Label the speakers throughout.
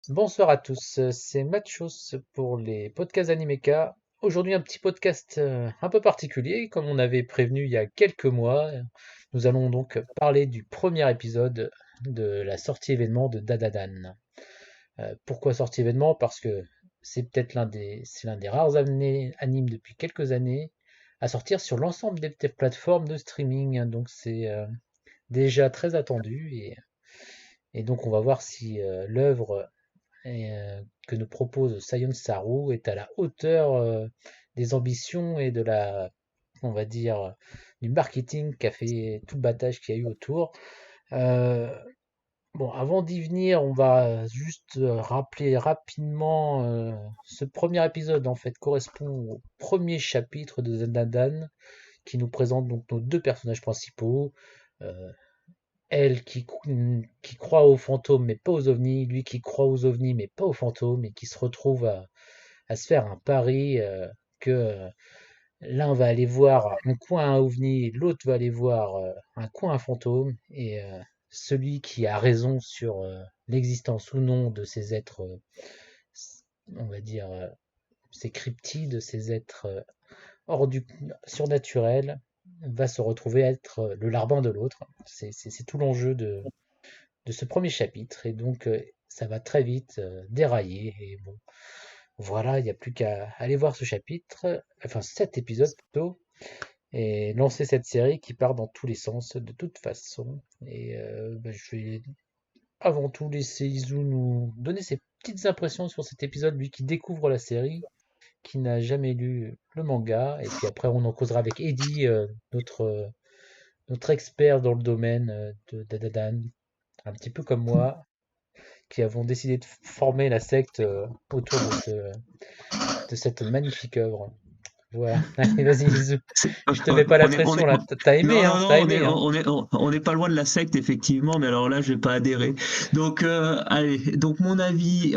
Speaker 1: Bonsoir à tous, c'est Matchos pour les podcasts Animeka. Aujourd'hui, un petit podcast un peu particulier, comme on avait prévenu il y a quelques mois. Nous allons donc parler du premier épisode de la sortie événement de Dadadan. Pourquoi sortie événement? Parce que c'est l'un des rares animes depuis quelques années à sortir sur l'ensemble des plateformes de streaming. Donc c'est déjà très attendu et donc on va voir si l'œuvre que nous propose Sion Saru est à la hauteur des ambitions et on va dire, du marketing qu'a fait tout le battage qu'il y a eu autour. Euh, bon, avant d'y venir, on va juste rappeler rapidement ce premier épisode en fait correspond au premier chapitre de Zendadan qui nous présente donc nos deux personnages principaux. Euh, Elle qui croit aux fantômes mais pas aux ovnis, lui qui croit aux ovnis mais pas aux fantômes, et qui se retrouve à se faire un pari que l'un va aller voir un coin un ovni, l'autre va aller voir un coin un fantôme, et celui qui a raison sur l'existence ou non de ces êtres, on va dire, ces cryptides, ces êtres hors du surnaturel, va se retrouver à être le larbin de l'autre. C'est tout l'enjeu de ce premier chapitre. Et donc, ça va très vite dérailler. Et bon, voilà, il n'y a plus qu'à aller voir ce chapitre, enfin cet épisode plutôt, et lancer cette série qui part dans tous les sens de toute façon. Et je vais avant tout laisser Izu nous donner ses petites impressions sur cet épisode, lui qui découvre la série, qui n'a jamais lu le manga. Et puis après, on en causera avec Eddie, notre expert dans le domaine de Dadadan, un petit peu comme moi, qui avons décidé de former la secte autour de cette magnifique œuvre. Voilà, allez, vas-y, Izu.
Speaker 2: C'est-
Speaker 1: Je te mets pas la pression là. T'as aimé,
Speaker 2: non,
Speaker 1: hein?
Speaker 2: non, non,
Speaker 1: T'as aimé, hein?
Speaker 2: on est pas loin de la secte, effectivement, mais alors là, je vais pas adhérer. Donc, allez, donc mon avis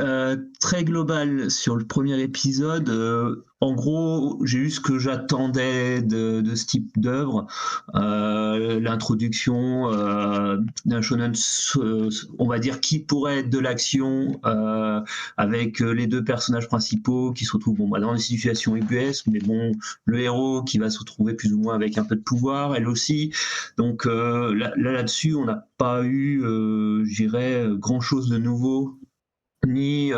Speaker 2: très global sur le premier épisode. En gros, j'ai eu ce que j'attendais de ce type d'œuvre. L'introduction d'un shonen, on va dire, qui pourrait être de l'action, avec les deux personnages principaux qui se retrouvent bon, bah, dans des situations ubuesques, mais bon, le héros qui va se retrouver plus ou moins avec un peu de pouvoir, elle aussi. Donc là-dessus, on n'a pas eu, je dirais, grand-chose de nouveau. Ni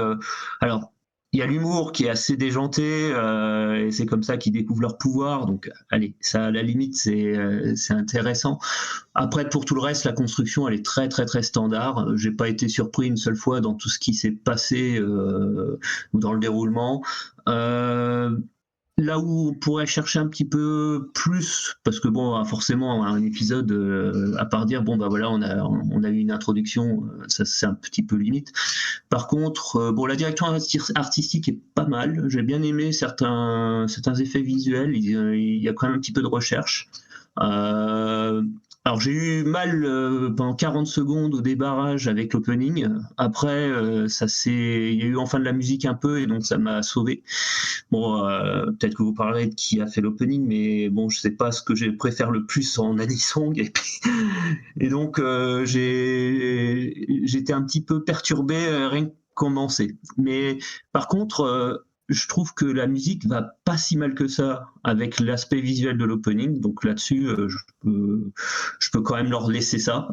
Speaker 2: alors, il y a l'humour qui est assez déjanté, et c'est comme ça qu'ils découvrent leur pouvoir. Donc, allez, ça, à la limite, c'est intéressant. Après, pour tout le reste, la construction, elle est très, très, très standard. J'ai pas été surpris une seule fois dans tout ce qui s'est passé ou dans le déroulement. Euh, Là où on pourrait chercher un petit peu plus, parce que bon, forcément, un épisode, à part dire, bon, bah voilà, on a eu une introduction, ça c'est un petit peu limite. Par contre, bon, la direction artistique est pas mal. J'ai bien aimé certains effets visuels. Il y a quand même un petit peu de recherche. Euh, alors j'ai eu mal pendant 40 secondes au débarrage avec l'opening. Après, il y a eu enfin de la musique un peu et donc ça m'a sauvé. Bon, peut-être que vous parlerez de qui a fait l'opening, mais bon, je sais pas ce que je préfère le plus en Anisong. Et donc, j'étais un petit peu perturbé rien que commencer. Mais par contre, je trouve que la musique va pas si mal que ça avec l'aspect visuel de l'opening. Donc là-dessus, je peux quand même leur laisser ça.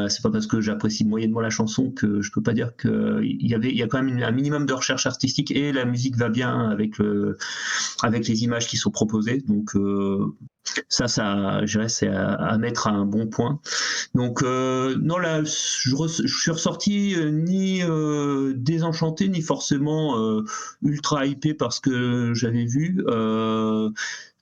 Speaker 2: C'est pas parce que j'apprécie moyennement la chanson que je peux pas dire il y a quand même un minimum de recherche artistique et la musique va bien avec les images qui sont proposées. Donc ça, je dirais, c'est à mettre à un bon point. Donc non là, je suis ressorti ni désenchanté ni forcément ultra hypé parce que j'avais vu.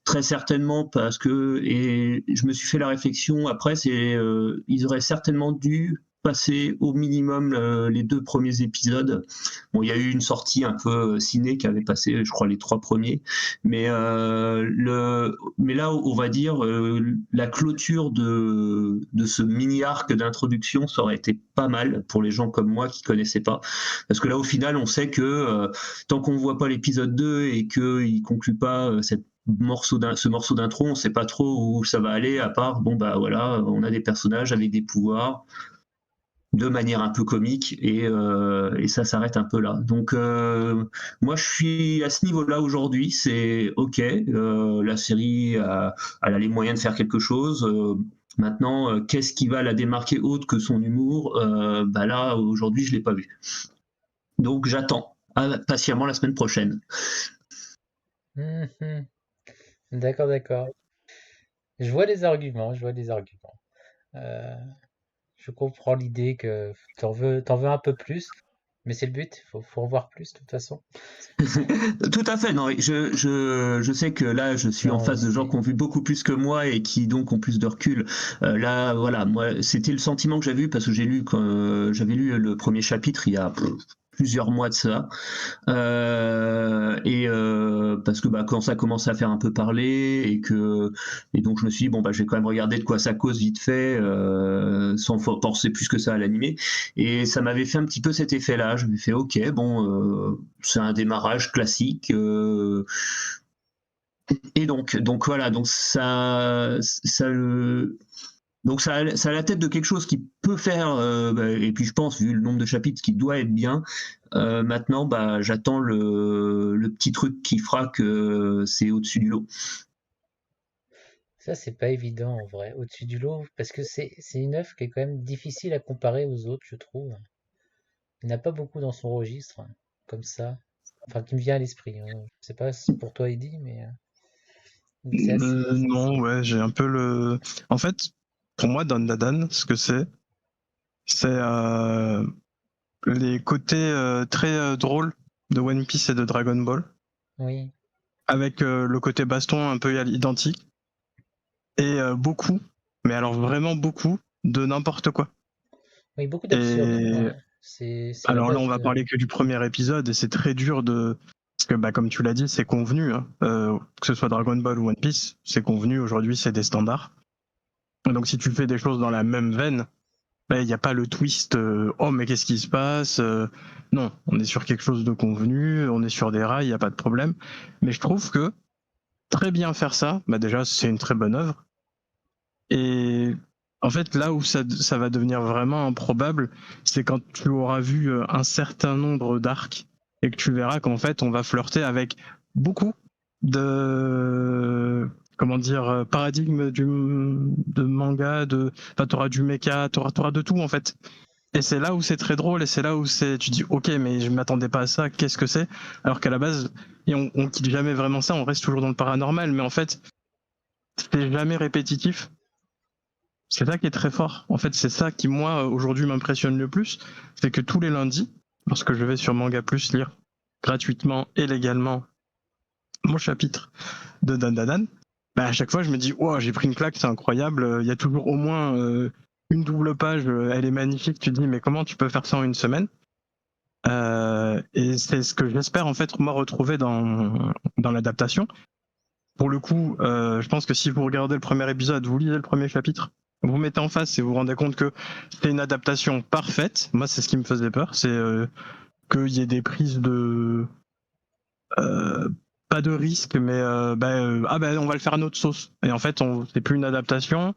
Speaker 2: Très certainement parce que, et je me suis fait la réflexion après, ils auraient certainement dû passer au minimum les deux premiers épisodes. Bon, il y a eu une sortie un peu ciné qui avait passé, je crois, les trois premiers, mais là, on va dire, la clôture de ce mini arc d'introduction, ça aurait été pas mal pour les gens comme moi qui connaissaient pas, parce que là, au final, on sait que tant qu'on voit pas l'épisode 2 et qu'il conclut pas ce morceau d'intro, on sait pas trop où ça va aller, à part, bon bah voilà, on a des personnages avec des pouvoirs. de manière un peu comique, et ça s'arrête un peu là. Donc moi je suis à ce niveau-là aujourd'hui, c'est ok, la série elle a les moyens de faire quelque chose. Maintenant, qu'est-ce qui va la démarquer autre que son humour? Bah là, aujourd'hui, je l'ai pas vu. Donc j'attends patiemment la semaine prochaine.
Speaker 1: Mhm. D'accord, d'accord. Je vois les arguments, je vois les arguments. Euh, je comprends l'idée que t'en veux un peu plus, mais c'est le but, faut en voir plus de toute façon.
Speaker 2: Tout à fait. Non, je sais que là, je suis en
Speaker 1: Non,
Speaker 2: face de gens
Speaker 1: c'est...
Speaker 2: qui ont vu beaucoup plus que moi et qui donc ont plus de recul. Là, voilà, moi, c'était le sentiment que j'avais eu parce que j'avais lu le premier chapitre il y a plusieurs mois de ça. Parce que bah, quand ça commence à faire un peu parler et donc je me suis dit bon bah je vais quand même regarder de quoi ça cause vite fait, sans penser plus que ça à l'animé, et ça m'avait fait un petit peu cet effet là. Je me fait ok, bon, c'est un démarrage classique, et donc voilà, donc ça a la tête de quelque chose qui peut faire, bah, et puis je pense, vu le nombre de chapitres, qui doit être bien. Maintenant, bah, j'attends le petit truc qui fera que c'est au-dessus du lot.
Speaker 1: Ça, c'est pas évident en vrai, au-dessus du lot, parce que c'est une œuvre qui est quand même difficile à comparer aux autres, je trouve. Il n'y en a pas beaucoup dans son registre, comme ça. Enfin, qui me vient à l'esprit, hein. Je sais pas si pour toi, Eddy, mais c'est assez...
Speaker 3: Non, ouais, j'ai un peu le. En fait, pour moi, Dan Dadan, ce que c'est les côtés très drôles de One Piece et de Dragon Ball,
Speaker 1: Oui,
Speaker 3: avec le côté baston un peu identique, et beaucoup, mais alors vraiment beaucoup, de n'importe quoi.
Speaker 1: oui, beaucoup d'absurde,
Speaker 3: Et
Speaker 1: ouais. C'est la
Speaker 3: alors là,
Speaker 1: base
Speaker 3: on va
Speaker 1: de...
Speaker 3: parler que du premier épisode, et c'est très dur de. Parce que, bah, comme tu l'as dit, c'est convenu, hein. Que ce soit Dragon Ball ou One Piece, c'est convenu, aujourd'hui, c'est des standards. Donc si tu fais des choses dans la même veine, il n'y a pas le twist, oh mais qu'est-ce qui se passe, non, on est sur quelque chose de convenu, on est sur des rails, il n'y a pas de problème. Mais je trouve que très bien faire ça, bah déjà c'est une très bonne œuvre. Et en fait là où ça va devenir vraiment improbable, c'est quand tu auras vu un certain nombre d'arcs et que tu verras qu'en fait on va flirter avec beaucoup de comment dire paradigmes de manga, enfin t'auras du mecha, t'auras de tout en fait. Et c'est là où c'est très drôle, et c'est là où tu dis ok, mais je m'attendais pas à ça, qu'est-ce que c'est? Alors qu'à la base, et on quitte jamais vraiment ça, on reste toujours dans le paranormal, mais en fait c'est jamais répétitif. C'est ça qui est très fort. En fait, c'est ça qui, moi, aujourd'hui, m'impressionne le plus. C'est que tous les lundis, lorsque je vais sur Manga Plus lire gratuitement et légalement mon chapitre de Dan Dan, bah, à chaque fois, je me dis, wow, j'ai pris une claque, c'est incroyable. Il y a toujours au moins une double page, elle est magnifique. Tu te dis, mais comment tu peux faire ça en une semaine? Et c'est ce que j'espère, en fait, moi, retrouver dans l'adaptation. Pour le coup, je pense que si vous regardez le premier épisode, vous lisez le premier chapitre, vous vous mettez en face et vous vous rendez compte que c'est une adaptation parfaite. Moi, c'est ce qui me faisait peur, c'est qu'il y ait des prises de euh, pas de risque, mais on va le faire à notre sauce. Et en fait, c'est plus une adaptation,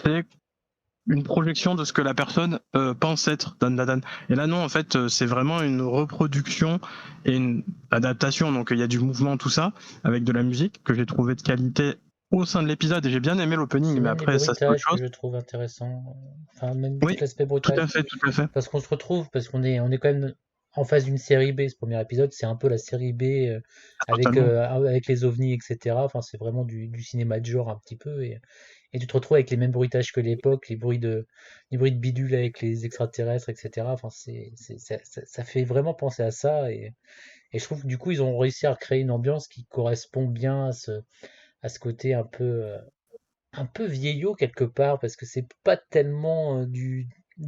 Speaker 3: c'est une projection de ce que la personne pense être Dan Dadan. Et là, non, en fait, c'est vraiment une reproduction et une adaptation. Donc, il y a du mouvement, tout ça, avec de la musique que j'ai trouvé de qualité au sein de l'épisode. Et j'ai bien aimé
Speaker 1: C'est
Speaker 3: l'opening, mais
Speaker 1: même les
Speaker 3: après, ça, c'est autre
Speaker 1: bruitages que
Speaker 3: chose.
Speaker 1: je trouve intéressants. Enfin, même tout
Speaker 3: Oui,
Speaker 1: l'aspect
Speaker 3: tout
Speaker 1: bruitage.
Speaker 3: à fait, tout à fait.
Speaker 1: Parce qu'on se retrouve, parce on est quand même en face d'une série B. Ce premier épisode, c'est un peu la série B
Speaker 3: Totalement.
Speaker 1: avec les ovnis, etc. Enfin, c'est vraiment du cinéma de genre un petit peu. Et tu te retrouves avec les mêmes bruitages que l'époque, les bruits de bidule avec les extraterrestres, etc. Enfin, ça fait vraiment penser à ça. Et je trouve que du coup, ils ont réussi à créer une ambiance qui correspond bien à ce côté un peu vieillot quelque part, parce que c'est pas tellement de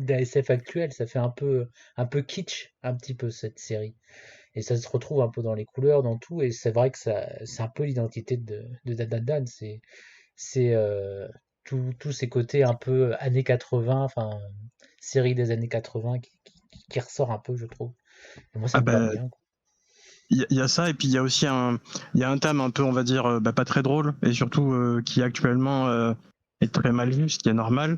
Speaker 1: la SF actuelle, ça fait un peu kitsch, un petit peu cette série. Et ça se retrouve un peu dans les couleurs, dans tout, et c'est vrai que c'est un peu l'identité de Dan Dan Dan, c'est tous ces côtés un peu années 80, enfin, série des années 80 qui ressort un peu, je trouve. Et moi, ça
Speaker 3: Ah
Speaker 1: me va
Speaker 3: bah,
Speaker 1: bien, quoi.
Speaker 3: il y a ça, et puis il y a aussi il y a un thème un peu, on va dire, pas très drôle, et surtout qui actuellement est très mal vu, ce qui est normal.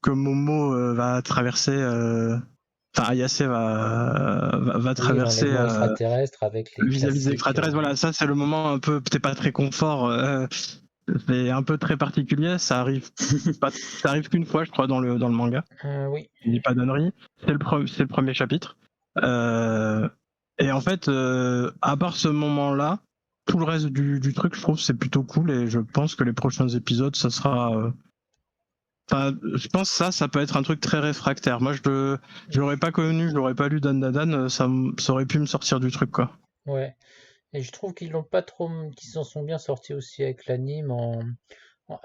Speaker 3: que Momo va traverser. Enfin, Ayase va
Speaker 1: Oui,
Speaker 3: traverser
Speaker 1: l'enlèvement extraterrestre avec les
Speaker 3: vis-à-vis des
Speaker 1: classiques.
Speaker 3: extraterrestres. Voilà, ça c'est le moment un peu peut-être pas très confort. C'est un peu très particulier. Ça arrive qu'une fois, je crois, dans le manga.
Speaker 1: Oui,
Speaker 3: Je dis pas d'onnerie. C'est le premier chapitre. Et en fait, à part ce moment-là, tout le reste du truc, je trouve, c'est plutôt cool. Et je pense que les prochains épisodes, ça sera. Je pense que ça peut être un truc très réfractaire. Moi, je l'aurais pas connu, je l'aurais pas lu Dan Dan, ça aurait pu me sortir du truc, quoi.
Speaker 1: ouais. Et je trouve qu'ils l'ont pas trop, qu'ils s'en sont bien sortis aussi avec l'anime.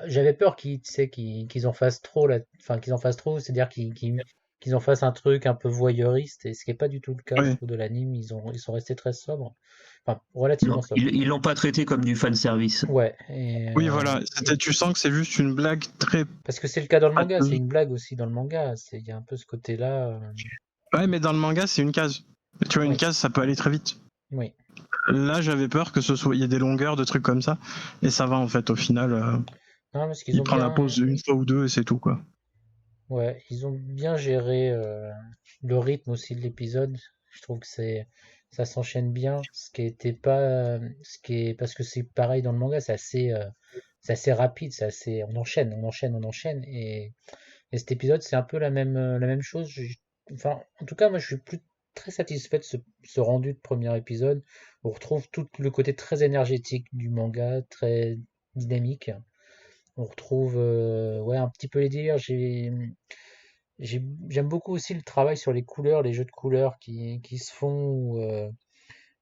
Speaker 1: J'avais peur qu'ils, tu sais, qu'ils en fassent trop, enfin qu'ils en fassent trop, c'est-à-dire qu'ils en fassent un truc un peu voyeuriste, et ce qui est pas du tout le cas, je
Speaker 3: Oui.
Speaker 1: trouve, de l'anime. Ils sont restés très sobres, enfin
Speaker 2: Non,
Speaker 1: relativement sobres.
Speaker 2: ils l'ont pas traité comme du fan service.
Speaker 1: Ouais,
Speaker 3: Oui, voilà.
Speaker 1: et
Speaker 3: Tu sens que c'est juste une blague très.
Speaker 1: parce que c'est le cas dans le manga, c'est une blague aussi dans le manga. Il y a un peu ce côté-là.
Speaker 3: Ouais, mais dans le manga, c'est une case. Tu vois, une
Speaker 1: Oui,
Speaker 3: case, ça peut aller très vite.
Speaker 1: oui.
Speaker 3: Là, j'avais peur que il y ait des longueurs, de trucs comme ça. Et ça va, en fait, au final.
Speaker 1: Non, parce qu'ils
Speaker 3: Il
Speaker 1: ont
Speaker 3: prend la pause
Speaker 1: bien,
Speaker 3: une fois ou deux et c'est tout, quoi.
Speaker 1: ouais, ils ont bien géré le rythme aussi de l'épisode. Je trouve que ça s'enchaîne bien, ce qui était pas, ce qui est parce que c'est pareil dans le manga, c'est assez rapide, on enchaîne, on enchaîne, on enchaîne, et cet épisode c'est un peu la même chose. Enfin, en tout cas, moi je suis plus très satisfait de ce rendu de premier épisode. On retrouve tout le côté très énergétique du manga, très dynamique. On retrouve ouais, un petit peu les délires. J'aime beaucoup aussi le travail sur les couleurs, les jeux de couleurs qui se font, où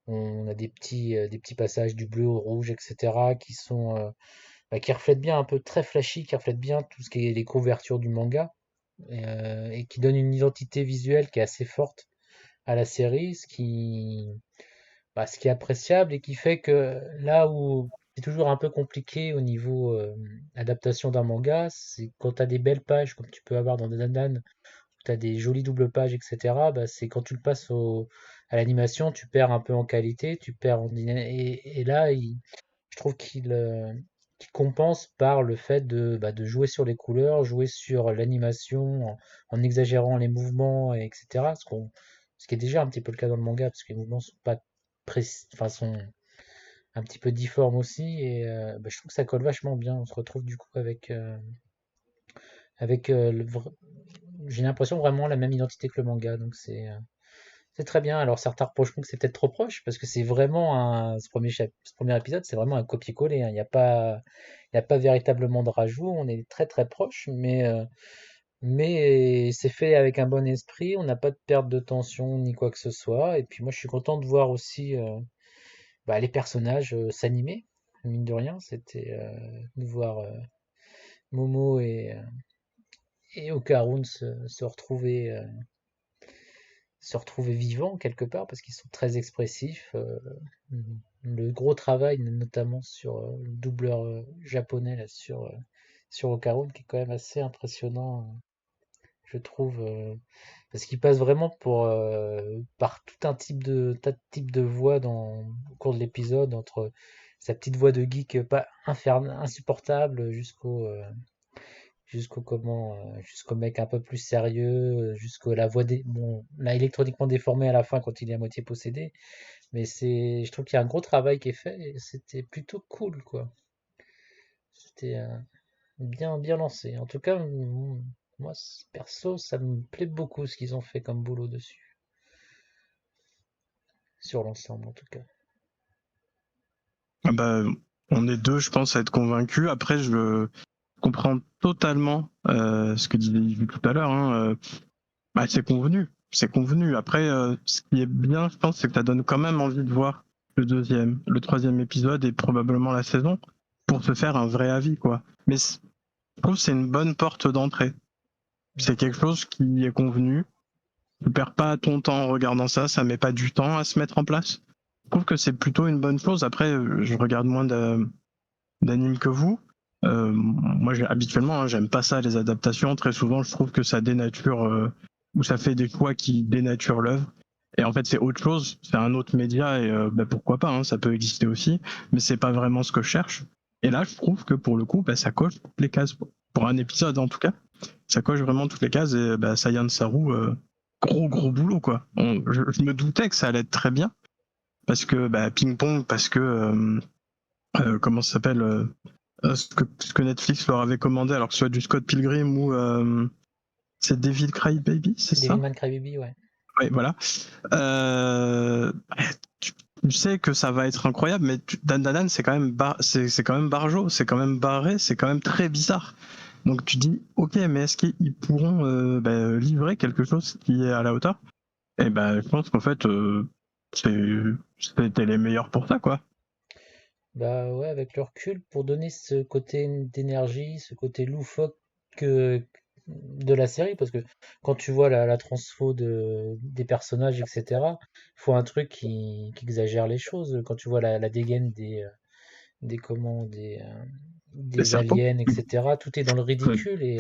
Speaker 1: on a des petits passages du bleu au rouge, etc., qui reflètent bien un peu très flashy, qui reflètent bien tout ce qui est les couvertures du manga, et qui donnent une identité visuelle qui est assez forte à la série, ce qui est appréciable et qui fait que là où c'est toujours un peu compliqué au niveau adaptation d'un manga, c'est quand tu as des belles pages comme tu peux avoir dans Dandadan, où tu as des jolies doubles pages, etc. Bah, c'est quand tu le passes à l'animation, tu perds un peu en qualité, tu perds et là, je trouve qu'il compense par le fait de jouer sur les couleurs, jouer sur l'animation en exagérant les mouvements, etc. Ce qui est déjà un petit peu le cas dans le manga, parce que les mouvements sont pas enfin, sont un petit peu difformes aussi, et je trouve que ça colle vachement bien. On se retrouve du coup avec j'ai l'impression vraiment la même identité que le manga, donc c'est très bien. Alors certains reprocheront que c'est peut-être trop proche, parce que c'est vraiment ce premier épisode, c'est vraiment un copier-coller, hein. Il y a pas véritablement de rajout, on est très très proche, mais c'est fait avec un bon esprit, on n'a pas de perte de tension ni quoi que ce soit. Et puis moi je suis content de voir aussi les personnages s'animer, mine de rien, c'était de voir Momo et Okarun se retrouver vivants quelque part, parce qu'ils sont très expressifs. Le gros travail, notamment sur le doubleur japonais là, sur Okarun, qui est quand même assez impressionnant, je trouve, parce qu'il passe vraiment par tout un tas de types de voix au cours de l'épisode, entre sa petite voix de geek pas insupportable jusqu'au mec un peu plus sérieux, jusqu'au la voix bon, là électroniquement déformée à la fin quand il est à moitié possédé, mais je trouve qu'il y a un gros travail qui est fait, et c'était plutôt cool, quoi. C'était bien lancé. En tout cas, moi perso, ça me plaît beaucoup ce qu'ils ont fait comme boulot dessus, sur l'ensemble en tout cas.
Speaker 3: Ah bah, on est deux, je pense, à être convaincus. Après, je comprends totalement ce que disait Yves tout à l'heure. Hein. C'est convenu. C'est convenu. Après, ce qui est bien, je pense, c'est que ça donne quand même envie de voir le deuxième, le troisième épisode et probablement la saison pour se faire un vrai avis, quoi. Mais je trouve que c'est une bonne porte d'entrée. C'est quelque chose qui est convenu. Tu perds pas ton temps en regardant ça, ça met pas du temps à se mettre en place. Je trouve que c'est plutôt une bonne chose. Après, je regarde moins d'animes que vous. Moi, habituellement, j'aime pas ça, les adaptations. Très souvent, je trouve que ça dénature, ou ça fait des choix qui dénaturent l'œuvre. Et en fait, c'est autre chose, c'est un autre média, et pourquoi pas, hein, ça peut exister aussi, mais c'est pas vraiment ce que je cherche. Et là, je trouve que pour le coup, ça coche toutes les cases. pour un épisode en tout cas. Ça coche vraiment toutes les cases et Saiyan Saru, gros boulot quoi. Je me doutais que ça allait être très bien parce que Ping Pong, parce que comment ça s'appelle ce que Netflix leur avait commandé, alors que ce soit du Scott Pilgrim ou c'est Devil Cry Baby, c'est ça?
Speaker 1: Devilman Crybaby, ouais.
Speaker 3: Oui, voilà. Tu sais que ça va être incroyable, mais Dan Dan Dan, c'est quand même c'est quand même barjot, c'est quand même barré, c'est quand même très bizarre. Donc tu dis, ok, mais est-ce qu'ils pourront livrer quelque chose qui est à la hauteur? Et je pense qu'en fait, c'était les meilleurs pour ça, quoi.
Speaker 1: Bah ouais, avec le recul, pour donner ce côté d'énergie, ce côté loufoque de la série, parce que quand tu vois la transfo des personnages, etc., il faut un truc qui exagère les choses. Quand tu vois la dégaine des comment,
Speaker 3: Les
Speaker 1: des
Speaker 3: serpents.
Speaker 1: aliens, etc., tout est dans le
Speaker 2: Ouais.
Speaker 1: ridicule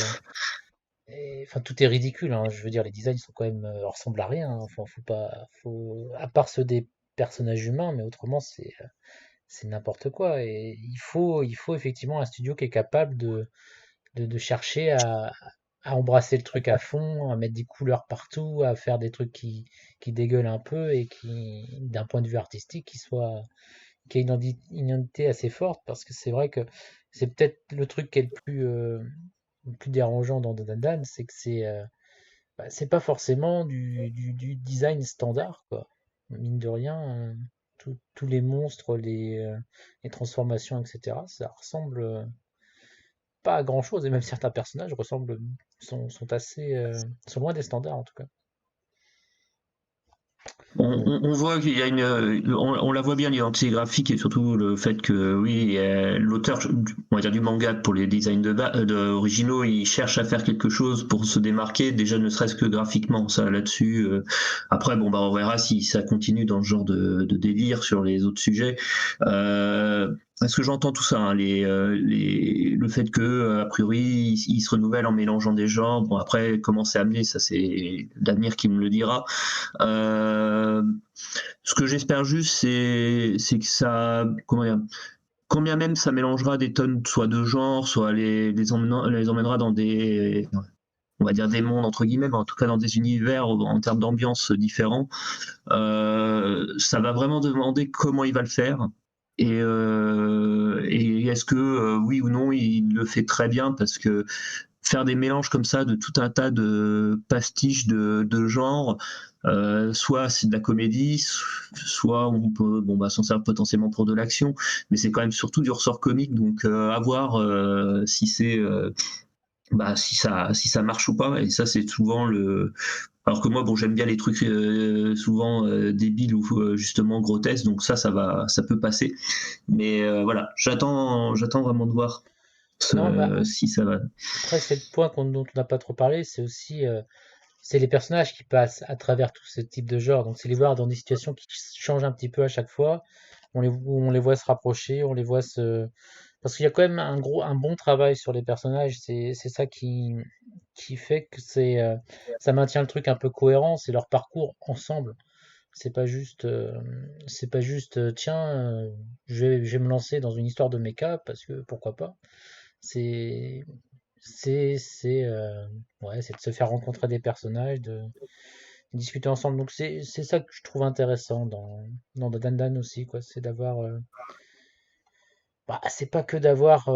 Speaker 1: enfin tout est ridicule, hein. Je veux dire, les designs sont quand même ressemblent à rien, hein. Enfin, à part ceux des personnages humains, mais autrement c'est n'importe quoi. Et il faut effectivement un studio qui est capable de chercher à embrasser le truc à fond, à mettre des couleurs partout, à faire des trucs qui dégueulent un peu et qui, d'un point de vue artistique, qui ait une identité assez forte, parce que c'est vrai que c'est peut-être le truc qui est le plus dérangeant dans Dandadan, c'est que c'est pas forcément du design standard, quoi. Mine de rien, tous les monstres, les transformations, etc., ça ressemble pas à grand-chose, et même certains personnages sont assez, sont loin des standards en tout cas. Bon,
Speaker 2: On voit qu'il y a on la voit bien l'identité graphique et surtout le fait que oui, l'auteur, on va dire du manga pour les designs originaux, il cherche à faire quelque chose pour se démarquer, déjà ne serait-ce que graphiquement, ça là-dessus. Après, bon on verra si ça continue dans le genre de délire sur les autres sujets. Est-ce que j'entends tout ça, hein, le fait que a priori il se renouvelle en mélangeant des genres. Bon après, comment c'est amené, ça c'est l'avenir qui me le dira. Euh, Ce que j'espère juste, c'est que ça, comment dire, quand bien même ça mélangera des tonnes, soit de genres, soit les emmènera dans des, on va dire des mondes entre guillemets, mais en tout cas dans des univers en termes d'ambiance différents. Ça va vraiment demander comment il va le faire. Et est-ce que oui ou non il le fait très bien, parce que faire des mélanges comme ça de tout un tas de pastiches de genres, soit c'est de la comédie, soit on peut s'en servir potentiellement pour de l'action, mais c'est quand même surtout du ressort comique, donc à voir si c'est si ça marche ou pas. Et ça c'est souvent le, alors que moi j'aime bien les trucs souvent débiles ou justement grotesques, donc ça peut passer, mais voilà, j'attends vraiment de voir
Speaker 1: non, mais
Speaker 2: si ça va.
Speaker 1: après, c'est le point dont on n'a pas trop parlé, c'est aussi c'est les personnages qui passent à travers tout ce type de genre. Donc c'est les voir dans des situations qui changent un petit peu à chaque fois. Où on les voit se rapprocher, on les voit se. Parce qu'il y a quand même un bon travail sur les personnages. C'est ça qui fait que ça maintient le truc un peu cohérent. C'est leur parcours ensemble. C'est pas juste, tiens, je vais me lancer dans une histoire de mecha parce que pourquoi pas. C'est, c'est, ouais, c'est de se faire rencontrer des personnages, de discuter ensemble. Donc c'est ça que je trouve intéressant dans Dandan aussi, quoi. C'est d'avoir, c'est pas que d'avoir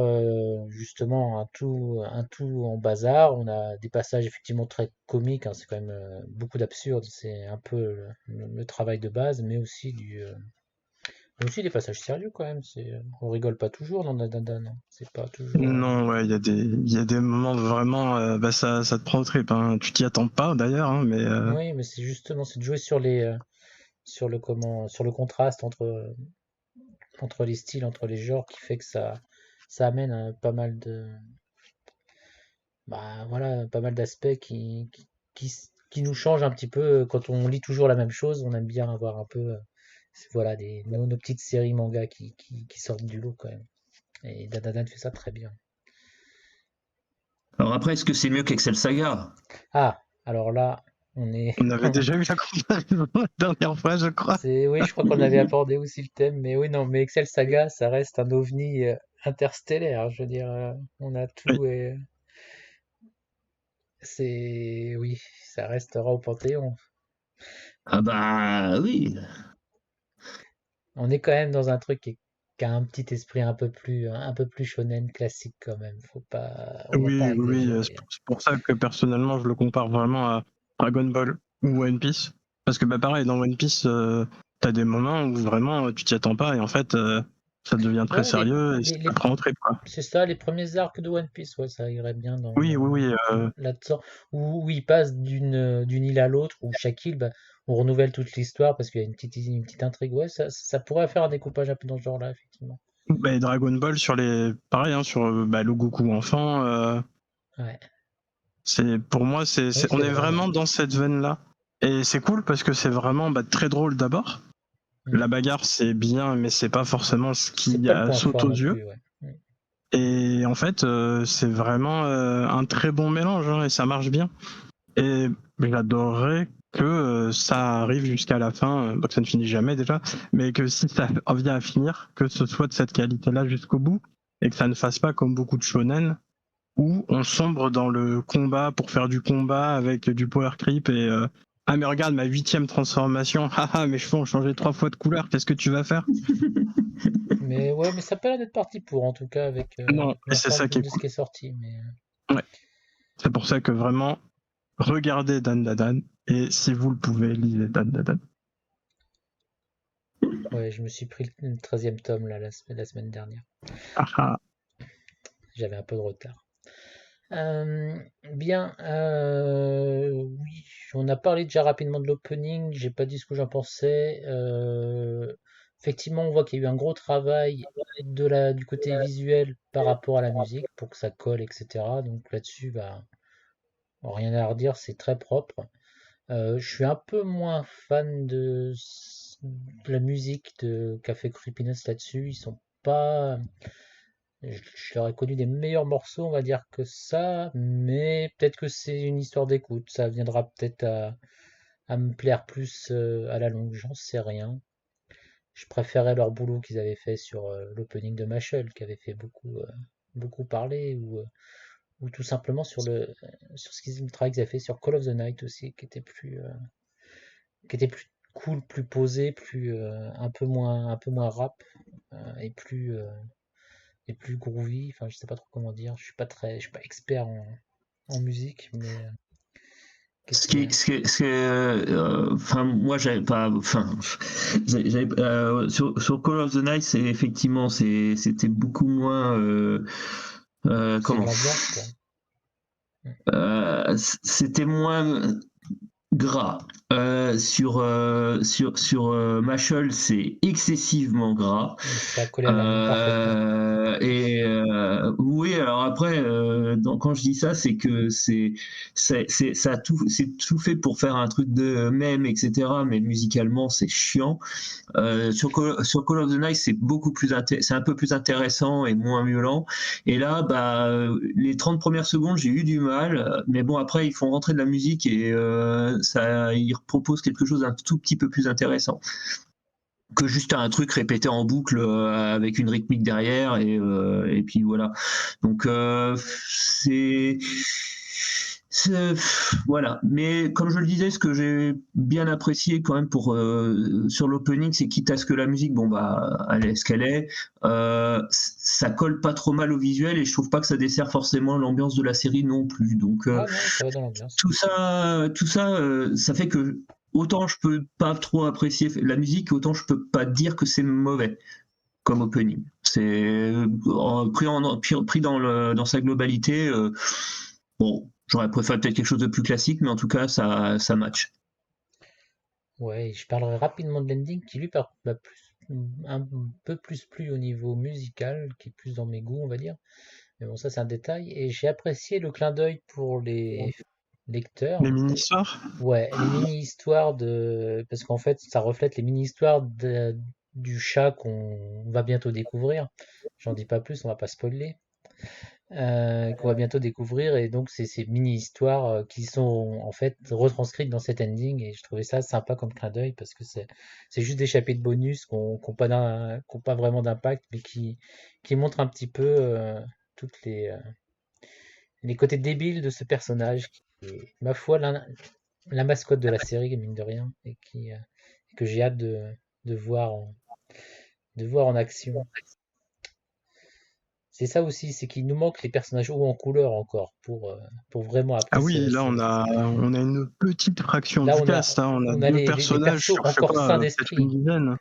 Speaker 1: justement un tout en bazar. On a des passages effectivement très comiques, hein. C'est quand même beaucoup d'absurde. C'est un peu le travail de base, mais aussi des passages sérieux quand même. On rigole pas toujours dans Dandan, hein. C'est pas toujours.
Speaker 3: Non, ouais, il y a des moments vraiment, ça te prend au trip, hein. Tu t'y attends pas d'ailleurs, hein, mais
Speaker 1: Oui, mais c'est justement c'est de jouer sur le contraste entre les styles, entre les genres, qui fait que ça amène pas mal voilà, pas mal d'aspects qui nous changent un petit peu. Quand on lit toujours la même chose, on aime bien avoir un peu, voilà, nos petites séries manga qui sortent du lot quand même. Et Dandadan fait ça très bien.
Speaker 2: Alors après, est-ce que c'est mieux qu'Excel Saga?
Speaker 1: Ah, alors là, on est,
Speaker 3: on avait déjà eu la comparaison la dernière fois, je crois.
Speaker 1: oui, je crois qu'on avait abordé aussi le thème, mais oui, non, mais Excel Saga, ça reste un ovni interstellaire. Je veux dire, on a
Speaker 3: Oui.
Speaker 1: tout. Oui, ça restera au Panthéon.
Speaker 2: Ah bah oui.
Speaker 1: On est quand même dans un truc qui a un petit esprit un peu plus shonen classique quand même. On va pas
Speaker 3: Oui, oui, oui,
Speaker 1: exagérer.
Speaker 3: c'est pour ça que personnellement je le compare vraiment à Dragon Ball ou One Piece. Parce que bah pareil, dans One Piece, t'as des moments où vraiment tu t'y attends pas et en fait ça devient très
Speaker 1: Ouais,
Speaker 3: sérieux et ça te prend au trip, quoi.
Speaker 1: c'est ça, les premiers arcs de One Piece, ouais, ça irait bien
Speaker 3: Oui, oui, oui,
Speaker 1: là-dedans, où ils passent d'une île à l'autre, où chaque île, bah, on renouvelle toute l'histoire parce qu'il y a une petite intrigue. Ouais, ça pourrait faire un découpage un peu dans ce genre-là, effectivement.
Speaker 3: bah, Dragon Ball sur les pareil hein, sur bah, le Goku enfant,
Speaker 1: Ouais,
Speaker 3: c'est pour moi
Speaker 1: oui,
Speaker 3: on
Speaker 1: c'est
Speaker 3: est
Speaker 1: vrai, ouais.
Speaker 3: vraiment dans cette veine là et c'est cool parce que c'est vraiment bah, très drôle d'abord.
Speaker 1: Mm.
Speaker 3: La bagarre c'est bien mais c'est pas forcément ce
Speaker 1: C'est
Speaker 3: qui
Speaker 1: pas le point
Speaker 3: saute
Speaker 1: fort
Speaker 3: aux
Speaker 1: non
Speaker 3: yeux.
Speaker 1: plus, ouais. Mm.
Speaker 3: Et en fait, c'est vraiment un très bon mélange hein, et ça marche bien. Et j'adorerais que ça arrive jusqu'à la fin, que ça ne finisse jamais déjà, mais que si ça vient à finir, que ce soit de cette qualité-là jusqu'au bout et que ça ne fasse pas comme beaucoup de shonen où on sombre dans le combat pour faire du combat avec du power creep et ah mais regarde ma 8e transformation, haha mes cheveux ont changé 3 fois de couleur, qu'est-ce que tu vas faire?
Speaker 1: Mais ouais, mais ça peut l'air d'être parti pour, en tout cas, avec
Speaker 3: Non, et c'est ça
Speaker 1: l'ensemble
Speaker 3: qui est
Speaker 1: de ce
Speaker 3: cool.
Speaker 1: qui est sorti. Mais
Speaker 3: Ouais. C'est pour ça que vraiment regardez Dan Dadan et si vous le pouvez, lisez Dan Dadan.
Speaker 1: ouais, je me suis pris le 13e tome là, la semaine dernière.
Speaker 3: Ah, ah.
Speaker 1: J'avais un peu de retard. Euh, bien, oui, on a parlé déjà rapidement de l'opening, j'ai pas dit ce que j'en pensais. Effectivement, on voit qu'il y a eu un gros travail du côté visuel par rapport à la musique pour que ça colle, etc. Donc là-dessus, bah, rien à redire, c'est très propre. Je suis un peu moins fan de la musique de Café Creepiness là-dessus. Ils sont pas. Je leur ai connu des meilleurs morceaux, on va dire, que ça, mais peut-être que c'est une histoire d'écoute. Ça viendra peut-être à me plaire plus à la longue, j'en sais rien. Je préférais leur boulot qu'ils avaient fait sur l'opening de Mashal, qui avait fait beaucoup parler, ou tout simplement sur le travail qu'ils avaient fait sur Call of the Night aussi, qui était plus cool, plus posé, un peu moins rap et plus groovy. Enfin, je sais pas trop comment dire. Je suis pas expert en musique, mais qui était.
Speaker 2: Enfin, moi, j'avais pas, enfin, sur Call of the Night, c'est effectivement, c'était beaucoup moins,
Speaker 1: C'est de
Speaker 2: comment,
Speaker 1: l'ambiance, quoi. Mm.
Speaker 2: c'était moins gras. Sur Mashal, c'est excessivement gras.
Speaker 1: Ça collait à l'anime parfaitement.
Speaker 2: Oui, alors après, quand je dis ça, c'est que c'est tout fait pour faire un truc de mème, etc. Mais musicalement, c'est chiant. Sur Call of the Night, c'est un peu plus intéressant et moins violent. Et là, bah, les 30 premières secondes, j'ai eu du mal. Mais bon, après, ils font rentrer de la musique et ils proposent quelque chose d'un tout petit peu plus intéressant que juste un truc répété en boucle avec une rythmique derrière et puis voilà. Donc voilà. Mais comme je le disais, ce que j'ai bien apprécié quand même sur l'opening, c'est quitte à ce que la musique, bon bah, elle est ce qu'elle est, ça colle pas trop mal au visuel et je trouve pas que ça dessert forcément l'ambiance de la série non plus. Donc
Speaker 1: Ah non, ça va dans l'ambiance.
Speaker 2: ça fait que autant je peux pas trop apprécier la musique, autant je peux pas dire que c'est mauvais comme opening. C'est pris dans sa globalité. Bon, j'aurais préféré peut-être quelque chose de plus classique, mais en tout cas, ça match.
Speaker 1: Ouais, je parlerai rapidement de l'ending qui lui m'a un peu plus plu au niveau musical, qui est plus dans mes goûts, on va dire. Mais bon, ça c'est un détail. Et j'ai apprécié le clin d'œil pour les lecteurs.
Speaker 3: Les mini-histoires?
Speaker 1: Ouais, les mini-histoires parce qu'en fait, ça reflète les mini-histoires du chat qu'on va bientôt découvrir. J'en dis pas plus, on va pas spoiler. Qu'on va bientôt découvrir. Et donc, c'est ces mini-histoires qui sont en fait retranscrites dans cet ending. Et je trouvais ça sympa comme clin d'œil parce que c'est juste des chapitres bonus qui ont pas vraiment d'impact, mais qui montrent un petit peu toutes les côtés débiles de ce personnage. est, ma foi, la mascotte de la série, mine de rien, et que j'ai hâte de voir de voir en action. C'est ça aussi, c'est qu'il nous manque les personnages hauts en couleur encore pour vraiment
Speaker 3: Ah
Speaker 1: apprécier
Speaker 3: oui,
Speaker 1: la
Speaker 3: là
Speaker 1: série.
Speaker 3: on a une petite fraction
Speaker 1: Là,
Speaker 3: du cast, hein. On a
Speaker 1: on a
Speaker 3: deux
Speaker 1: les
Speaker 3: personnages
Speaker 1: persos
Speaker 3: sur, je sais
Speaker 1: encore
Speaker 3: pas,
Speaker 1: sains
Speaker 3: peut-être une
Speaker 1: d'esprit.
Speaker 3: dizaine.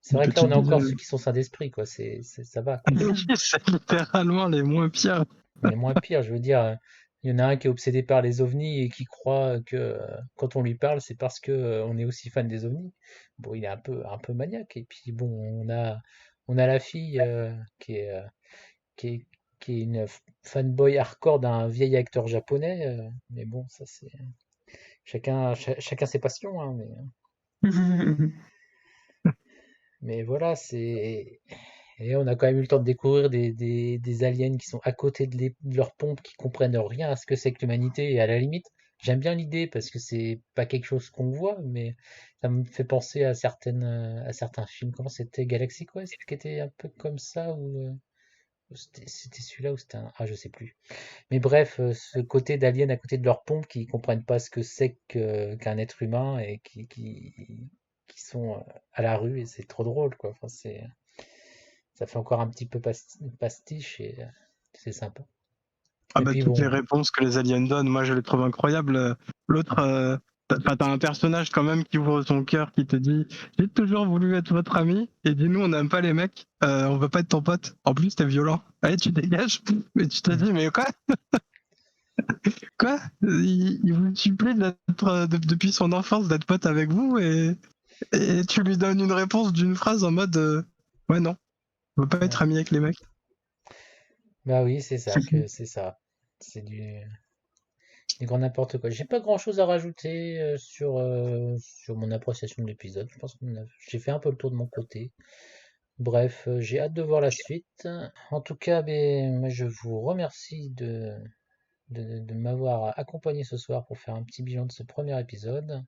Speaker 1: C'est
Speaker 3: Une
Speaker 1: vrai que là, on
Speaker 3: petite
Speaker 1: a encore
Speaker 3: dizaine.
Speaker 1: ceux qui sont sains d'esprit, quoi. Ça va, quoi.
Speaker 3: C'est littéralement les moins pires.
Speaker 1: Les moins pires, je veux dire, il y en a un qui est obsédé par les ovnis et qui croit que quand on lui parle, c'est parce que on est aussi fan des ovnis. Bon, il est un peu maniaque. Et puis bon, on a la fille qui est, qui est une fanboy hardcore d'un vieil acteur japonais. Mais bon, ça c'est chacun ses passions, hein, mais voilà, c'est et on a quand même eu le temps de découvrir des aliens qui sont à côté de leur pompe, qui comprennent rien à ce que c'est que l'humanité. Et à la limite, j'aime bien l'idée parce que c'est pas quelque chose qu'on voit, mais ça me fait penser à certains films. Comment c'était Galaxy Quest qui était un peu comme ça ou c'était celui-là ou c'était un... Ah, je sais plus. Mais bref, ce côté d'aliens à côté de leur pompe qui comprennent pas ce que c'est qu'un être humain et qui sont à la rue et c'est trop drôle quoi. Enfin, ça fait encore un petit peu pastiche et c'est sympa.
Speaker 3: Ah
Speaker 1: Et
Speaker 3: bah
Speaker 1: puis
Speaker 3: toutes les
Speaker 1: bon,
Speaker 3: réponses que les aliens donnent, moi je les trouve incroyables. L'autre, t'as un personnage quand même qui ouvre son cœur, qui te dit j'ai toujours voulu être votre ami, et dit nous on n'aime pas les mecs, on veut pas être ton pote. En plus t'es violent. Allez tu dégages. Mais tu te dis mais quoi? Quoi? Il vous supplie depuis son enfance d'être pote avec vous et tu lui donnes une réponse d'une phrase en mode ouais non, on veut pas être
Speaker 1: ouais.
Speaker 3: ami avec les mecs.
Speaker 1: Bah oui, c'est ça que c'est ça. C'est du grand n'importe quoi. J'ai pas grand-chose à rajouter sur mon appréciation de l'épisode. Je pense que j'ai fait un peu le tour de mon côté. Bref, j'ai hâte de voir la suite. En tout cas, ben, moi, je vous remercie de m'avoir accompagné ce soir pour faire un petit bilan de ce premier épisode.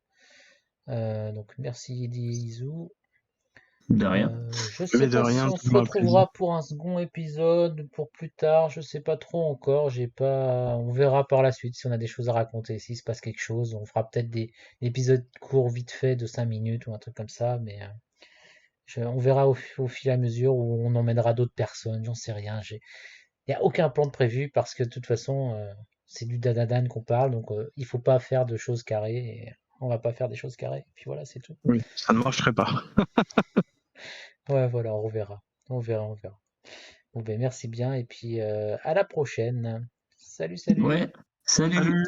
Speaker 1: Donc merci Yedi et Izu.
Speaker 2: De rien.
Speaker 1: Je sais
Speaker 3: Mais de
Speaker 1: pas si
Speaker 3: rien,
Speaker 1: on se
Speaker 3: toujours un plaisir.
Speaker 1: retrouvera pour un second épisode, pour plus tard, je sais pas trop encore, j'ai pas, on verra par la suite si on a des choses à raconter, s'il se passe quelque chose, on fera peut-être des épisodes courts vite fait de 5 minutes ou un truc comme ça, mais on verra au fil et à mesure où on emmènera d'autres personnes, j'en sais rien, il y a aucun plan de prévu parce que de toute façon, c'est du dadadan qu'on parle, donc il faut pas faire de choses carrées et on va pas faire des choses carrées, et puis voilà, c'est tout.
Speaker 3: Oui, ça ne marcherait pas.
Speaker 1: Ouais, voilà, on verra. On verra, on verra. Bon, ben merci bien et puis à la prochaine. Salut, salut.
Speaker 2: Ouais. Salut.
Speaker 3: Salut.